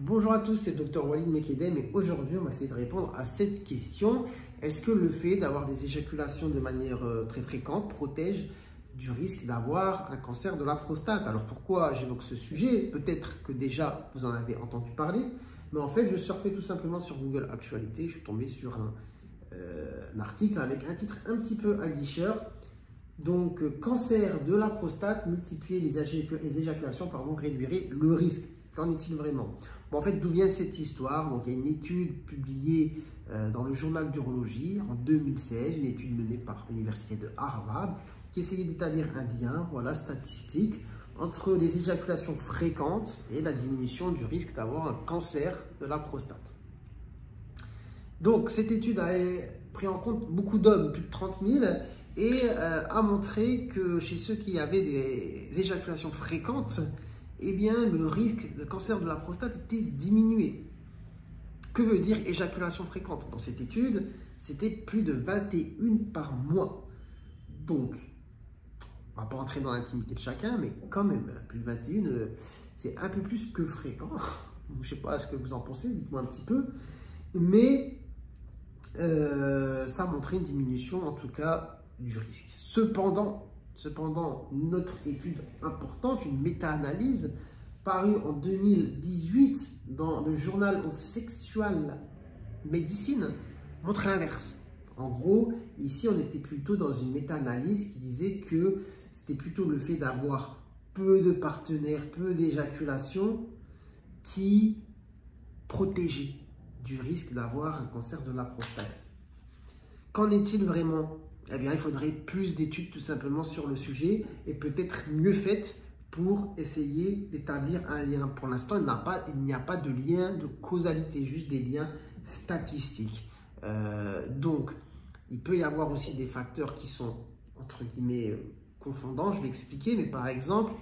Bonjour à tous, c'est le Dr Walid Mekedem et aujourd'hui on va essayer de répondre à cette question. Est-ce que le fait d'avoir des éjaculations de manière très fréquente protège du risque d'avoir un cancer de la prostate? Alors pourquoi j'évoque ce sujet? Peut-être que déjà vous en avez entendu parler, mais en fait je surfais tout simplement sur Google Actualité, je suis tombé sur un article avec un titre un petit peu aguicheur. Donc cancer de la prostate, multiplier les éjaculations, réduirait le risque. Qu'en est-il vraiment? Bon, en fait, d'où vient cette histoire? Donc, il y a une étude publiée dans le journal d'urologie en 2016, une étude menée par l'université de Harvard, qui essayait d'établir un lien, voilà, statistique, entre les éjaculations fréquentes et la diminution du risque d'avoir un cancer de la prostate. Donc, cette étude a pris en compte beaucoup d'hommes, plus de 30 000, et a montré que chez ceux qui avaient des éjaculations fréquentes, eh bien, le risque de cancer de la prostate était diminué. Que veut dire éjaculation fréquente? Dans cette étude, c'était plus de 21 par mois. Donc, on ne va pas entrer dans l'intimité de chacun, mais quand même, plus de 21, c'est un peu plus que fréquent. Je ne sais pas ce que vous en pensez, dites-moi un petit peu. Mais ça montrait une diminution, en tout cas, du risque. Cependant, notre étude importante, une méta-analyse parue en 2018 dans le Journal of Sexual Medicine, montre l'inverse. En gros, ici, on était plutôt dans une méta-analyse qui disait que c'était plutôt le fait d'avoir peu de partenaires, peu d'éjaculation qui protégeait du risque d'avoir un cancer de la prostate. Qu'en est-il vraiment? Eh bien, il faudrait plus d'études tout simplement sur le sujet et peut-être mieux faites pour essayer d'établir un lien. Pour l'instant, il n'y a pas de lien de causalité, juste des liens statistiques. Donc, il peut y avoir aussi des facteurs qui sont, entre guillemets, confondants, je vais expliquer, mais par exemple,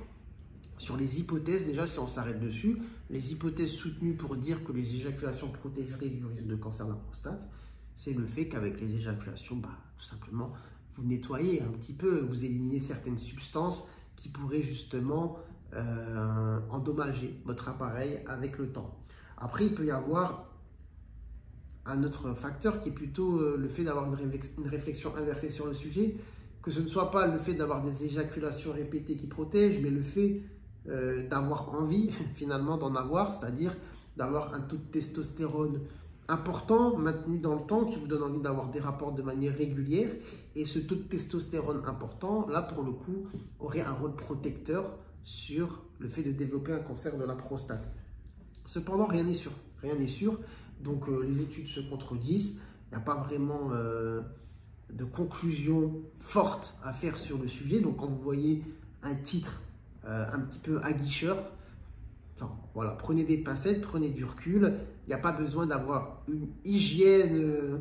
sur les hypothèses, déjà, si on s'arrête dessus, les hypothèses soutenues pour dire que les éjaculations protégeraient du risque de cancer de la prostate, c'est le fait qu'avec les éjaculations, tout simplement, vous nettoyez un petit peu, vous éliminez certaines substances qui pourraient justement endommager votre appareil avec le temps. Après, il peut y avoir un autre facteur qui est plutôt le fait d'avoir une réflexion inversée sur le sujet, que ce ne soit pas le fait d'avoir des éjaculations répétées qui protègent, mais le fait d'avoir envie finalement d'en avoir, c'est-à-dire d'avoir un taux de testostérone important, maintenu dans le temps, qui vous donne envie d'avoir des rapports de manière régulière. Et ce taux de testostérone important, là pour le coup, aurait un rôle protecteur sur le fait de développer un cancer de la prostate. Cependant, rien n'est sûr. Rien n'est sûr. Donc les études se contredisent. Il n'y a pas vraiment de conclusion forte à faire sur le sujet. Donc quand vous voyez un titre un petit peu aguicheur, enfin, voilà, prenez des pincettes, prenez du recul. Il n'y a pas besoin d'avoir une hygiène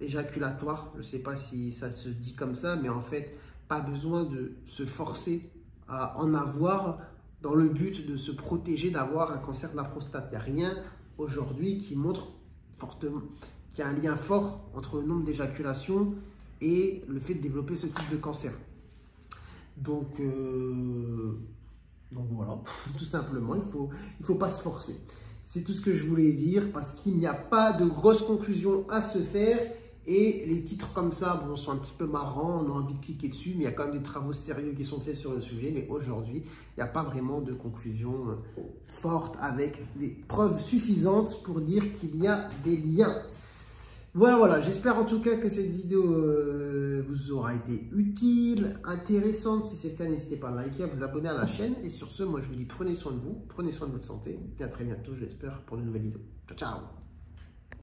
éjaculatoire. Je ne sais pas si ça se dit comme ça, mais en fait, pas besoin de se forcer à en avoir dans le but de se protéger d'avoir un cancer de la prostate. Il n'y a rien aujourd'hui qui montre fortement qu'il y a un lien fort entre le nombre d'éjaculations et le fait de développer ce type de cancer. Donc voilà, tout simplement, il faut pas se forcer. C'est tout ce que je voulais dire parce qu'il n'y a pas de grosses conclusions à se faire et les titres comme ça, bon, sont un petit peu marrants, on a envie de cliquer dessus, mais il y a quand même des travaux sérieux qui sont faits sur le sujet. Mais aujourd'hui, il n'y a pas vraiment de conclusion forte avec des preuves suffisantes pour dire qu'il y a des liens. Voilà, j'espère en tout cas que cette vidéo vous aura été utile, intéressante. Si c'est le cas, n'hésitez pas à liker, à vous abonner à la chaîne. Et sur ce, moi je vous dis prenez soin de vous, prenez soin de votre santé. Et à très bientôt, j'espère, pour de nouvelles vidéos. Ciao, ciao!